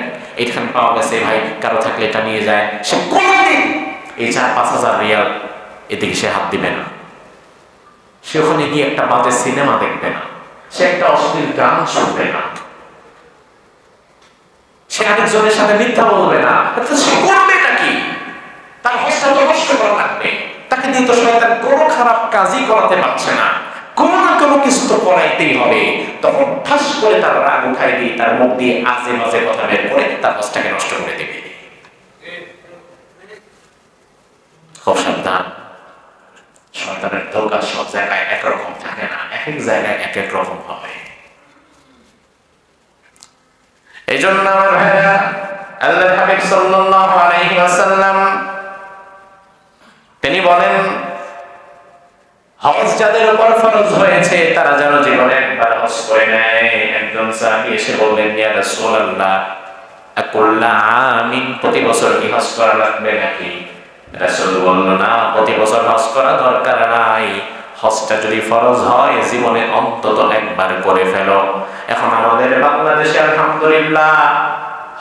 এখানে পাওয়া গেছে, ভাই কারো থাকলে এটা নিয়ে যায়। সে কোনদিন এই 4-5,000 রিয়াল এদিকে সে হাত দিবে না। সে ওখানে গিয়ে একটা বাজে সিনেমা দেখবে না, সে একটা অশ্লীল গান শুনবে না, সে আরেকজনের সাথে মিথ্যা বলবে না। সে করবে নাকি? তার হজটা তো নষ্ট করা লাগবে। তাকে দিয়ে তো শয়তান কোনো খারাপ কাজই করাতে পারছে না, কোনো না কোনো কিছু তো করাইতেই হবে। তখন ঠাস করে তার রাগ উঠাই দিয়ে তার মুখ দিয়ে আজে বাজে কথা বের করে তার হজটাকে নষ্ট করে দেবে। খুব সাবধান, শয়তানের ধোঁকা সব জায়গায় একরকম থাকে না, এক এক জায়গায় এক এক রকম হবে। এই জন্য আমার ভাইরা, আল্লাহর হাবিব সাল্লাল্লাহু আলাইহি ওয়াসাল্লাম তিনি বলেন, হজ যাদের উপর ফরজ হয়েছে তারা যেন জীবনে একবার হজ করে নেয়। একজন সাহাবী এসে বললেন, ইয়া রাসূলুল্লাহ, আকুল্লা আমিন, প্রতি বছর কি হজ করা লাগবে নাকি? রাসূল বলল, না, প্রতি বছর হজ করা দরকার নাই। হজটা যদি ফরজ হয় জীবনে অন্তত একবার করে ফেলো। এখন আমাদের বাংলাদেশে আলহামদুলিল্লাহ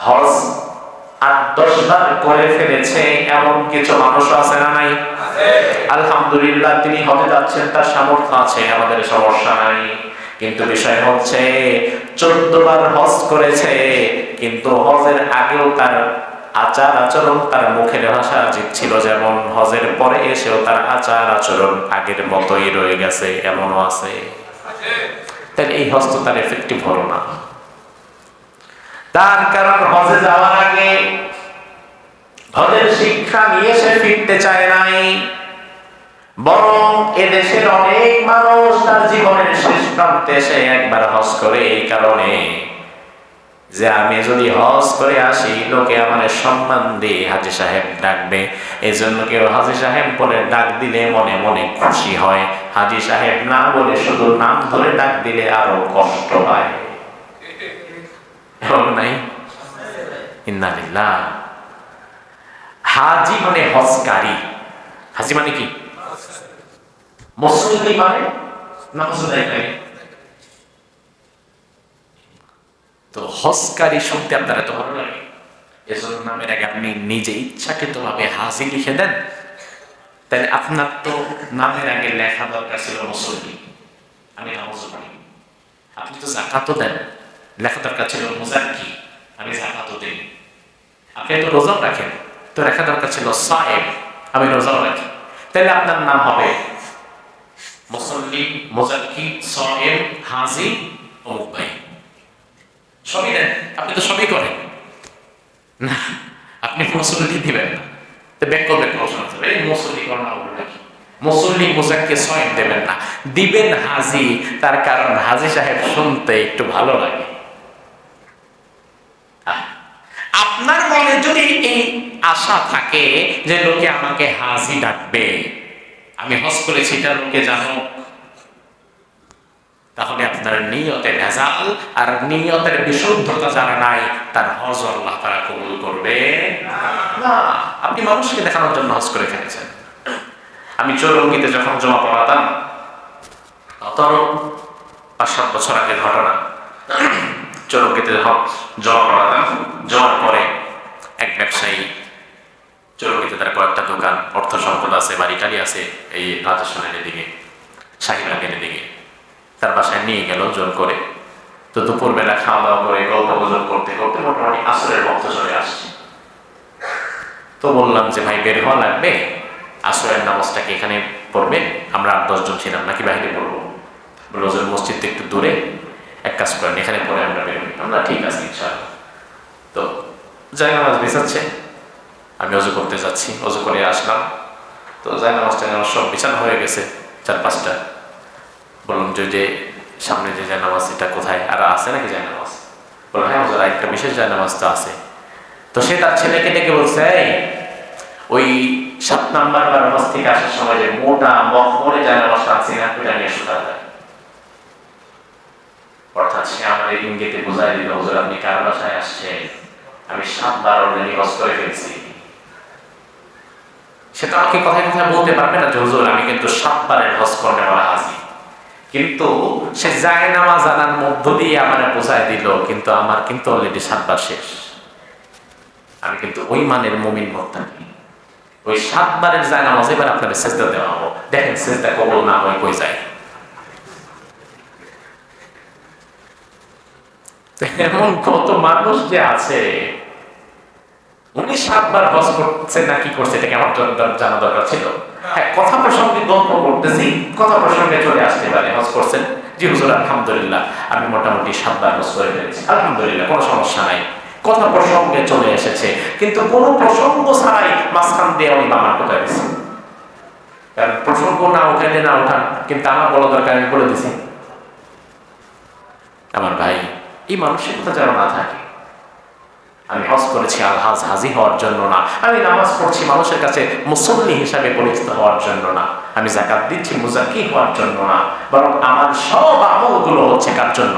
হজ 8-10 বার করে ফেলেছে এমন কিছু মানুষ আছে না নাই? আলহামদুলিল্লাহ, তিনি হজে যাচ্ছেন, তার সামর্থ্য আছে, আমাদের সমস্যা নাই। কিন্তু বিষয় হচ্ছে 14 বার হজ করেছে, কিন্তু হজের আগেও তার আচার আচরণ, তার মুখের ভাষা আজীব ছিল যেমন, হজের পরে এসেও তার আচার আচরণ আগের মতোই রয়ে গেছে, এমনও আছে। তাহলে এই হজ তো তার এফেক্টিভ হলো না। তার কারণ হজে যাওয়ার আগে হজের শিক্ষা নিয়ে সে ফিরতে চায় নাই, বরং এদেশের অনেক মানুষ তার জীবনের শেষ প্রান্তে এসে একবার হজ করে এই কারণে যে আমি যদি হজ করে আসি লোকে আমার সম্মান দিয়ে হাজী সাহেব ডাকবে, এই জন্য কেউ হাজী সাহেব বলে ডাক দিলে মনে মনে খুশি হয়, হাজী সাহেব না বলে শুধু নাম ধরে ডাক দিলে আরো কষ্ট হয়। নাই ইন্নালিল্লাহ। হাজি মানে হজকারী, হাজি মানে কি? মুসল্লি মানে নামাজ আদায়কারী। তো হজকারী শুনতে আপনারা তো ভালো লাগে, এজন্য নামের আগে আপনি নিজে ইচ্ছাকৃত ভাবে হাজি লিখে দেন, তাহলে আপনার তো নামের আগে লেখা দরকার ছিল মুসল্লি, আমি নামাজ পড়ি। আপনি তো যাকাতও দেন, লেখা দরকার ছিল মুজাক্কি, আমি যাকাতও দিই। আপনি তো রোজাও রাখেন, তো লেখা দরকার ছিল সায়েম, আমি রোজাও রাখি। তাহলে আপনার নাম হবে মুসল্লি, মুজাক্কি, সায়েম, হাজি, অমুক ভাই। সবই দেন, আপনি তো সবই করেন না, আপনি মুসল্লি দিবেন না, তো ব্যাক শোনাতে হবে এই মুসল্লি করেন, মুসল্লি মুজাক্কি সায়েম দেবেন না, দিবেন হাজি। তার কারণ হাজি সাহেব শুনতে একটু ভালো লাগে। আপনার মনে যদি এই আশা থাকে যে লোকে আমাকে হাজি ডাকবে, আমি হজ করেছি এটা লোকে জানো, তাহলে আপনার নিয়তে ভেজাল, আর নিয়তের বিশুদ্ধতা যারা নাই তার হজ আল্লাহ তাআলা কবুল করবে না। আপনি মানুষকে দেখানোর জন্য হজ করে ফেলেছেন। আমি চৌরঙ্গিতে যখন জমা পড়াতাম, তখন ৫-৭ বছর আগের ঘটনা, চৌরঙ্গিতে জমা পড়াতাম, জমার পরে এক ব্যবসায়ী, চৌরঙ্গিতে তার কয়েকটা দোকান, অর্থ সম্পদ আছে, বাড়ি টাড়ি আছে এই রাজস্থানের দিকে, শাহিবাগের দিকে, তার বাসায় নিয়ে গেল জোর করে। তো দুপুরবেলা খাওয়া দাওয়া করে গল্প গুজব করতে করতে মোটামুটি আসরের বক্ত চলে আসছে। তো বললাম যে ভাই বের হওয়া লাগবে, আসরের নামাজটাকে এখানে পড়বেন, আমরা ৮-১০ জন ছিলাম, নাকি বাইরে পড়বো? বললো যে মসজিদ একটু দূরে, এক কাজ করেন এখানে পড়ে আমরা বের হই। আমরা ঠিক আছে ইনশাআল্লাহ। তো যাই নামাজ বিছাচ্ছে, আমি অজু করতে যাচ্ছি, অজু করে আসলাম। তো যাই নামাজটা সব বিছানো হয়ে গেছে ৪-৫টা। বললাম যে সামনে যে জায়নামাজ এটা কোথায়, আর আছে নাকি জায়নামাজ? বললাম হ্যাঁ হুজুর, একটা বিশেষ জায়নামাজ তো আছে। তো সে তার ছেলেকে ডেকে বলছে, ওই ৭ নাম্বার হজ থেকে আসার সময় যে মোটা মখমলে জায়নামাজটা আছে না, ওইটা নিয়ে শোনা যায়। অর্থাৎ সে আমার এই ইঙ্গিতে বোঝাই দিল, হুজুর আপনি কার বাসায় আসছেন, আমি ৭ বার অলরেডি হজ করে ফেলছি। সে তো আমাকে কথায় কথায় বলতে পারবে না যে হুজুর আমি কিন্তু ৭ বারের হজ করতে বলা হাজি, কিন্তু সে জায়নামাজ আনার মধ্য দিয়ে আমার বোঝাই দিল কিন্তু আমার কিন্তু অলরেডি ৭ বার শেষ, আমি কিন্তু ওই মানের মুমিন মুত্তাকি। ওই ৭ বারের জায়নামাজ এবার আপনাদের সেজদা দেওয়া হবো, দেখেন সেজদা কবুল না হয় কই যায়। এমন কত মানুষ যে আছে, উনি ৭ বার হজ করছে না কি করছে এটা আমার জানা দরকার ছিল। হ্যাঁ, কথা প্রসঙ্গে গল্প করতেছি, কথা প্রসঙ্গে চলে আসতে পারে, হজ করছেন জি হুজুর আলহামদুলিল্লাহ আমি মোটামুটি ৭ বার হজ করে ফেলেছি, আলহামদুলিল্লাহ কোনো সমস্যা নাই, কথা প্রসঙ্গে চলে এসেছে। কিন্তু কোনো প্রসঙ্গ ছাড়াই মাঝখান দিয়ে আমি বামান কোথায় দিছি, কারণ প্রসঙ্গ না উঠাইলে না উঠান, কিন্তু আমার বলা দরকার আমি বলে দিছি। আমার ভাই, এই মানসিকতা যেন না থাকে। আমি হজ করেছি আলহাজ হাজি হওয়ার জন্য না, আমি নামাজ পড়ছি মানুষের কাছে মুসল্লি হিসাবে পরিচিত হওয়ার জন্য না, আমি যাকাত দিচ্ছি মুজাক্কি হওয়ার জন্য না, বরং আমার সব আমলগুলো হচ্ছে কার জন্য?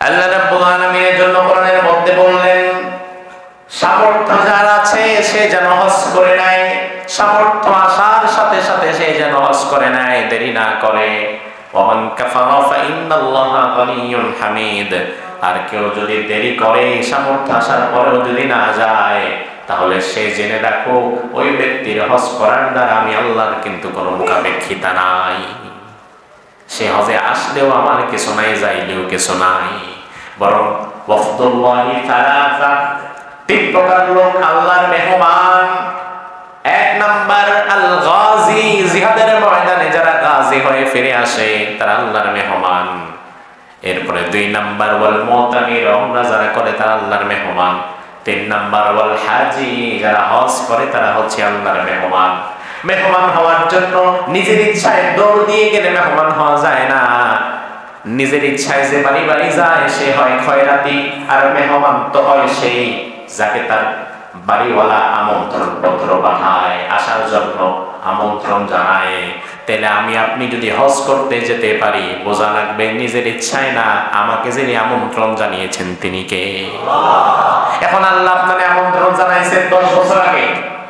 আল্লাহ রাব্বুল আলামিনের জন্য কোরআনের মধ্যে বললেন, সামর্থ্য যার আছে সে যেন হজ করে নেয়, সামর্থ্য আসার সাথে সাথে সে যেন হজ করে নেয়, দেরি না করে। ওয়ামান কাফারা ফাইন্নাল্লাহা গনিয়্যুন হামিদ। আর কেউ যদি দেরি করে, সামর্থ্য আসার পরেও যদি না যায়, তাহলে সে জেনে রাখো ওই ব্যক্তির হজ করার দ্বারা আমি আল্লাহর কিন্তু কোনো মুখাপেক্ষিতা নাই। সে হজে আসলেও আমার কিছু নাই, যাইলেও কিছু নাই, বরং ওয়াফদুল্লাহি সালাসা, তিন প্রকার লোক আল্লাহর মেহমান। এক নাম্বার আল গাজী, জিহাদের ময়দানে যারা গাজী হয়ে ফিরে আসে তারা আল্লাহর মেহমান। এরপরে দুই নাম্বার ওয়াল মুতামির, উমরা যারা করে তারা আল্লাহর মেহমান। তিন নাম্বার ওয়াল হাজি, যারা হজ করে তারা হচ্ছে আল্লাহর মেহমান। মেহমান হওয়ার জন্য নিজের ইচ্ছায় দৌড় দিয়ে গেলে মেহমান হওয়া যায় না। নিজের ইচ্ছায় যে বাড়ি বাড়ি যায় সে হয় খয়রাতি, আর মেহমান তো হয় সেই যাকে তার বাড়িওয়ালা আমন্ত্রণ পত্র পাঠায়, আসার জন্য আমন্ত্রণ জানায়। তাহলে আমি আপনি যদি হজ করতে যেতে পারি, বোঝা লাগবে নিজের ইচ্ছায় না, আমাকে যিনি আমন্ত্রণ জানিয়েছেন তিনি কে। এখন আল্লাহ আপনাকে আমন্ত্রণ জানাইছেন 10 বছর আগে,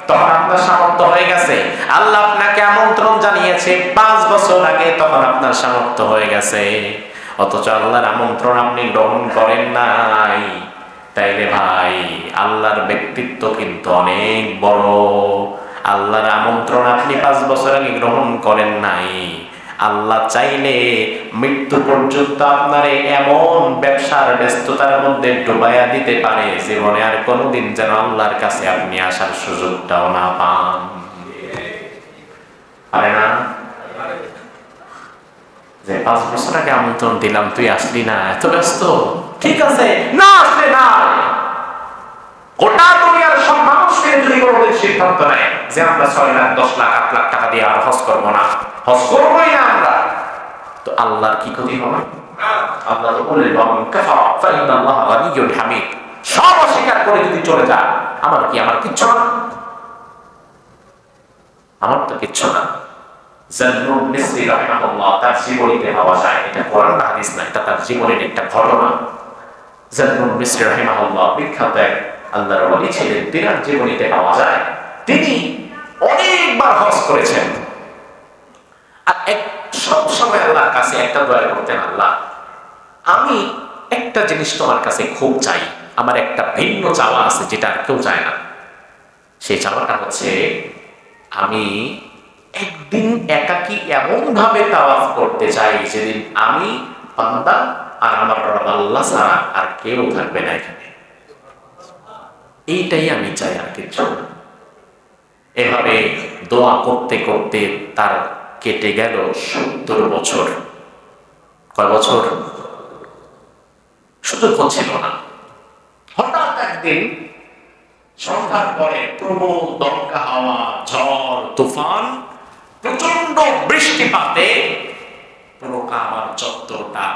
তখন আপনার সামর্থ্য হয়ে গেছে। আল্লাহ আপনাকে আমন্ত্রণ জানিয়েছে 5 বছর আগে, তখন আপনার সামর্থ্য হয়ে গেছে। অথচ আল্লাহর আমন্ত্রণ আপনি গ্রহণ করেন নাই। তাইলে ভাই, আল্লাহর ব্যক্তিত্ব কিন্তু অনেক বড়। আল্লাহর আমন্ত্রণ আপনি 5 বছর আগে গ্রহণ করেন নাই। আল্লাহ চাইলে মৃত্যু পর্যন্ত আপনার এমন ব্যবসার ব্যস্ততার মধ্যে ডুবাইয়া দিতে পারে, জীবনে আর কোনোদিন যেন আল্লাহর কাছে আপনি আসার সুযোগটাও না পান। পারে না যে 5 বছর আগে আমন্ত্রণ দিলাম, তুই আসলি না, এত ব্যস্ত, ঠিক আছে না আসলে না। গোটা দুনিয়ার সব মানুষকে যদি কোনোদিন সিদ্ধান্ত নেয় যে আমরা 6 লাখ 10 লাখ 8 লাখ টাকা দিয়ে আর হজ করবো না, হজ করবোই না আমরা, তো আল্লাহর কি ক্ষতি হবে? আল্লাহ তো বললেন ওয়ামান কাফারা ফাইন্নাল্লাহা গানিয়্যুন হামিদ, সব অস্বীকার করে যদি চলে যায়, আমার কিচ্ছু না, আমার তো কিচ্ছু না। জান্নুল মিসরি রাহিমাহুল্লাহ তার জীবনীতে পাওয়া যায়, এটা কোরআন না হাদিস না, এটা তার জীবনের একটা ঘটনা। জান্নুল মিসরি রাহিমাহুল্লাহ বিখ্যাত এক আল্লাহর ওলি ছিলেন, তিনার জীবনীতে পাওয়া যায় তিনি অনেকবার হজ করেছেন। আর সব সময় আল্লাহর কাছে একটা দোয়া করতেন, আল্লাহ আমি একটা জিনিস তোমার কাছে খুব চাই, আমার একটা ভিন্ন চাওয়া আছে যেটা আর কেউ চায় না। সেই চাওয়াটা হচ্ছে আমি একদিন একাকী এমন ভাবে তাওয়াফ করতে চাই যেদিন আমি, বান্দা আর আমার রব আল্লাহ ছাড়া আর কেউ থাকবে না এখানে। এইটাই আমি চাই, আর কিছু না। এভাবে দোয়া করতে করতে তার কেটে গেল 70 বছর। কয় বছর? সুযোগ হচ্ছিল না। হঠাৎ একদিন সন্ধ্যার পরে প্রবল দমকা হাওয়া, ঝড় তুফান, প্রচন্ড বৃষ্টিপাতে পুরো কাবার চত্বরটা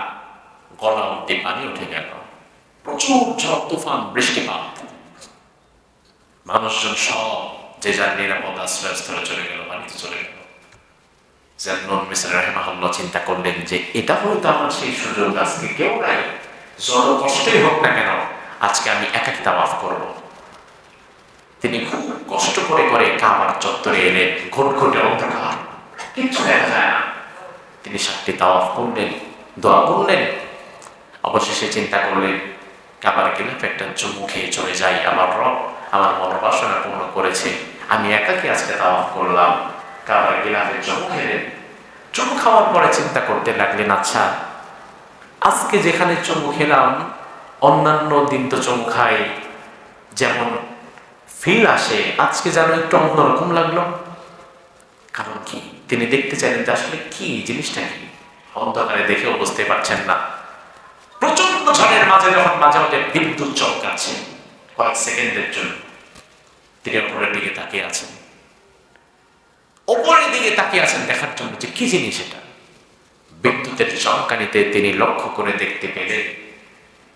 গলা অব্দি পানি উঠে গেল। প্রচুর ঝড় তুফান বৃষ্টিপাত, মানুষজন সব যে যার নিরাপদ আশ্রয়স্থলে চলে গেল, বাড়িতে চলে গেল। জান্নুল মিসরি রাহিমাহুল্লাহ চিন্তা করলেন যে এটা হয়তো আমার সেই সুযোগ, আজকে কেউ নাই, যত কষ্টই হোক না কেন আজকে আমি একাকী তাওয়াফ করব। তিনি খুব কষ্ট করে করে কাবার চত্বরে এলেন, ঘুটঘুটে অন্ধকার, কিচ্ছু দেখা যায় না। তিনি 7টি তাওয়াফ করলেন, দোয়া করলেন, অবশেষে চিন্তা করলেন কাবার গিলাফে একটা চুমু খেয়ে চলে যাই, আমার রব আমার মনোবাসনা পূর্ণ করেছে, আমি একাকী আজকে তাওয়াফ করলাম। কাবার গিলাফে চুমু খেলেন। চুমু খাওয়ার পরে চিন্তা করতে লাগলেন, আচ্ছা আজকে যেখানে চুমু খেলাম, অন্যান্য দিন তো চুমু খাই, যেমন ফিল আসে, আজকে যেন একটু অন্যরকম লাগলো। কারণ কি? তিনি দেখতে চাইলেন যে আসলে কি জিনিসটা কি। অন্ধকারে দেখেও বুঝতে পারছেন না। প্রচন্ড ঝড়ের মাঝে যখন মাঝে মাঝে বিদ্যুৎ চমকাচ্ছে কয়েক সেকেন্ডের জন্য, তিনি উপরের দিকে তাকিয়ে আছেন, উপরের দিকে তাকিয়ে আছেন দেখার জন্য যে কি জিনিস এটা। বিদ্যুতের চমকানিতে তিনি লক্ষ্য করে দেখতে পেলেন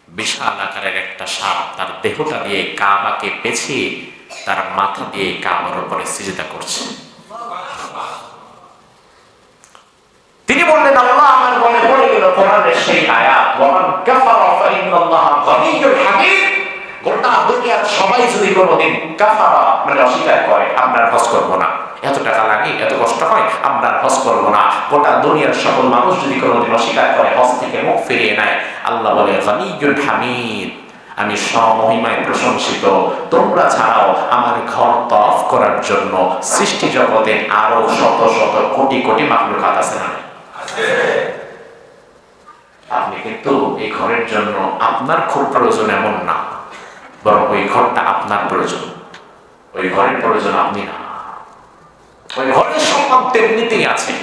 বিশাল আকারের একটা সাপ তার দেহটা দিয়ে কাবাকে পেঁচিয়ে তার মাথা দিয়ে কাবার উপরে সিজদা করছে। তিনি বললেন, আল্লাহ আমার মনে পড়ে গেল কোরআনের সেই আয়াত, ওয়ামান কাফারা ফাইন্নাল্লাহা গানিয়্যুন হামিদ। গোটা দুনিয়ার সবাই যদি কোনোদিন কাফারা মানে অস্বীকার করে, আমরা হজ করব না, এত টাকা লাগে, এত কষ্ট হয়, আমরা হজ করব না, গোটা দুনিয়ার সকল মানুষ যদি কোনোদিন অস্বীকার করে, হজ থেকে মুখ ফিরিয়ে নেয়, আল্লাহ বলে গানিয়্যুন হামিদ, আমি স্বমহিমায় প্রশংসিত, তোমরা ছাড়াও আমার ঘর তওয়াফ করার জন্য সৃষ্টি জগতে আরো শত শত কোটি কোটি মাখলুকাত আছে না? আপনি কিন্তু এই ঘরের জন্য আপনার খুব প্রয়োজন এমন না, বরং ওই ঘরটা আপনার প্রয়োজন, ওই ঘরের প্রয়োজন আপনি না। ওই ঘরের সম্মান তেমনিতেই আছে,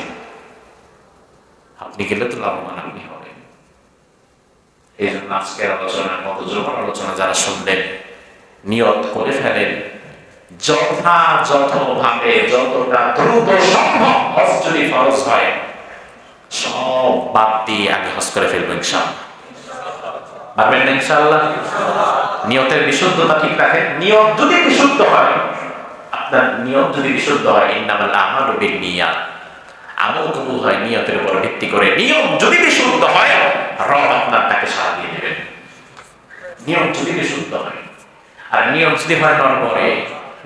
আপনি গেলে তো লাভবান আপনি হবেন। এই জন্য আজকের আলোচনার মতো যখন আলোচনা যারা শুনলেন, নিয়ত করে ফেলেন যথাযথভাবে যতটা দ্রুত সম্ভব হজ যদি ফরজ হয় সব বাদ দিয়ে আগে হজ করে ফেলবো ইনশাআল্লাহ। পারবেন না ইনশাআল্লাহ? নিয়তের বিশুদ্ধতা ঠিক রাখেন। নিয়ত যদি বিশুদ্ধ হয়, আপনার নিয়ত যদি বিশুদ্ধ হয়, ইন্নামাল আমালু বিন্নিয়াত, আমল কবুল হয় নিয়তের উপর ভিত্তি করে। নিয়ত যদি বিশুদ্ধ হয়, রব আপনার তাকে সাড়া দিয়ে দেবেন। নিয়ম যদি বিশুদ্ধ হয়, আর নিয়ম যদি হয় নড়বড়ে,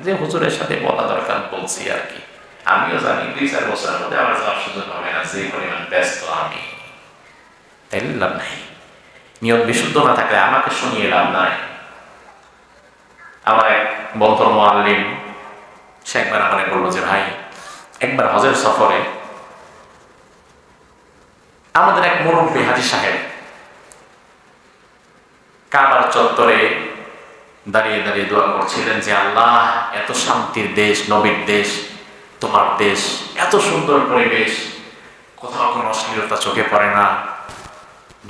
যে হুজুরের সাথে বলা দরকার বলছি আর কি, আমিও জানি 2-4 বছরের মধ্যে আমার যাওয়ার সুযোগ হবে না, যে পরিমাণ ব্যস্ত আমি, তাইলে লাভ নাই। নিয়ম বিশুদ্ধ না থাকলে আমাকে শুনিয়ে লাভ নাই। আমার এক বন্ধুর মুআল্লিম, সে একবার আমাকে বললো যে ভাই, একবার হজের সফরে আমাদের এক মুরব্বী হাজী সাহেব কাবার চত্বরে দাঁড়িয়ে দাঁড়িয়ে দোয়া করছিলেন যে আল্লাহ, এত শান্তির দেশ, নবীর দেশ, তোমার দেশ, এত সুন্দর পরিবেশ, কোথাও কোনো অশ্লীলতা চোখে পড়ে না,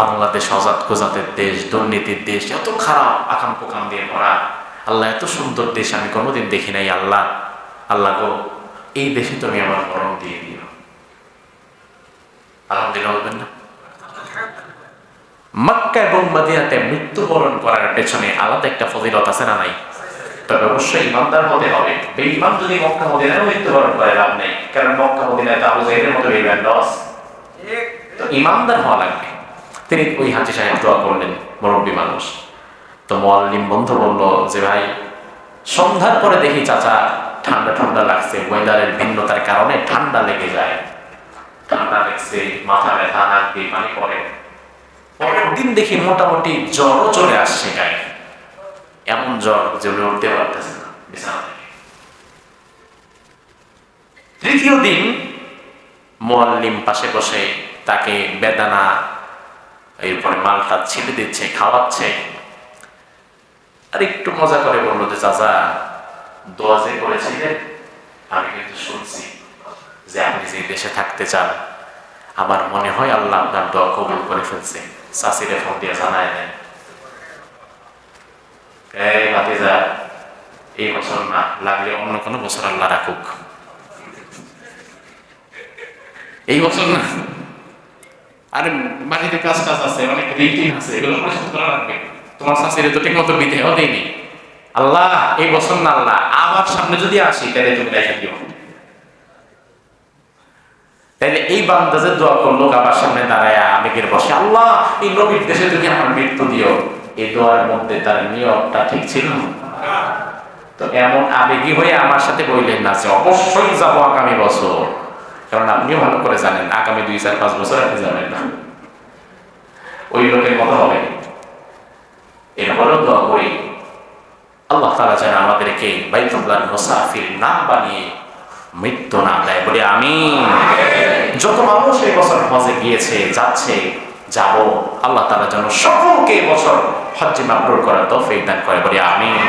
বাংলাদেশ অজাত গোজাতের দেশ, দুর্নীতির দেশ, এত খারাপ আকাম কুকাম দিয়ে ভরা, আল্লাহ এত সুন্দর দেশ আমি কোনোদিন দেখি নাই, আল্লাহ আল্লাহ গো, এই দেশে তুমি আমার মরণ দিয়ে দিও। আলহামদুলিল্লাহ বলবেন না? মক্কা এবং মদিনাতে মৃত্যুবরণ করার পেছনে আলাদা একটা ফজিলত আছে না নাই? তবে অবশ্যই ইমানদার হতে হবে। বেঈমান যদি মক্কা মদিনায় মৃত্যুবরণ করে লাভ নেই, কারণ মক্কা মদিনায় তো আবু জাহেলের মতো বেঈমান লস। তো ইমানদার হওয়া লাগবে। তিনি ওই হাজী সাহেব দোয়া করলেন, মুরব্বী মানুষ। তো মুআল্লিম বন্ধু বলল যে ভাই, সন্ধ্যার পরে দেখি চাচা ঠান্ডা ঠান্ডা লাগছে, ওয়েদারের ভিন্নতার কারণে ঠান্ডা লেগে যায়, ঠান্ডা লাগছে, মাথা ব্যথা, নাক দিয়ে পানি পড়ে। পরের দিন দেখি মোটামুটি জ্বরও চলে আসছে গায়ে, এমন জ্বর যে উঠতে পারতেছে না বিছানা থেকে। তৃতীয় দিন মুআল্লিম পাশে বসে তাকে বেদানা, এরপরে মালটা ছেলে দিচ্ছে, খাওয়াচ্ছে, আর একটু মজা করে বললো যে চাচা, দোয়া যে করেছিলেন আমি কিন্তু শুনছি যে আপনি যে দেশে থাকতে চান, আমার মনে হয় আল্লাহ আপনার দোয়া কবুল করে ফেলছে, চাচিরে ফোন দিয়ে জানায় দেন। এই ভাতিজা, এই বছর না, লাগলে অন্য কোনো বছর আল্লাহ রাখুক, এই বছর না। আরে বাড়িতে কাজ টাজ আছে, অনেক রিটিং আছে, এগুলো পরিশোধ করা লাগবে। তোমার চাচিরে তো ঠিক মতো বিধেও দেয়নি, আল্লাহ এই বছর না, আল্লাহ আবার সামনে যদি আসি তাহলে তুমি রেখে দিও। তাইলে এই বান্দা যে দোয়া করলো কাবার সামনে দাঁড়ায় আবেগের বসে, আল্লাহ এই নবীর দেশে তুমি আমার মৃত্যু দিও, এই দোয়ার মধ্যে তার নিয়মটা ঠিক ছিল। তো এমন আবেগী হয়ে আমার সাথে বললেন না যে অবশ্যই যাবো আগামী বছর, কারণ আপনিও ভালো করে জানেন আগামী 2-4-5 বছর আপনি যাবেন না, ওই লোকের কথা হবে। এরপরেও দোয়া করি আল্লাহ তাআলা যেন আমাদেরকে বাইতুল্লাহর মুসাফির না বানিয়ে মৃত্যু না দেয়, বলি আমিন। যত মানুষ এই বছর হজে গিয়েছে, যাচ্ছে, যাব, আল্লাহ তাআলা যেন সকলকে এই বছর হজ্জে মাবরুর করার তৌফিক দান করে, বলি আমিন।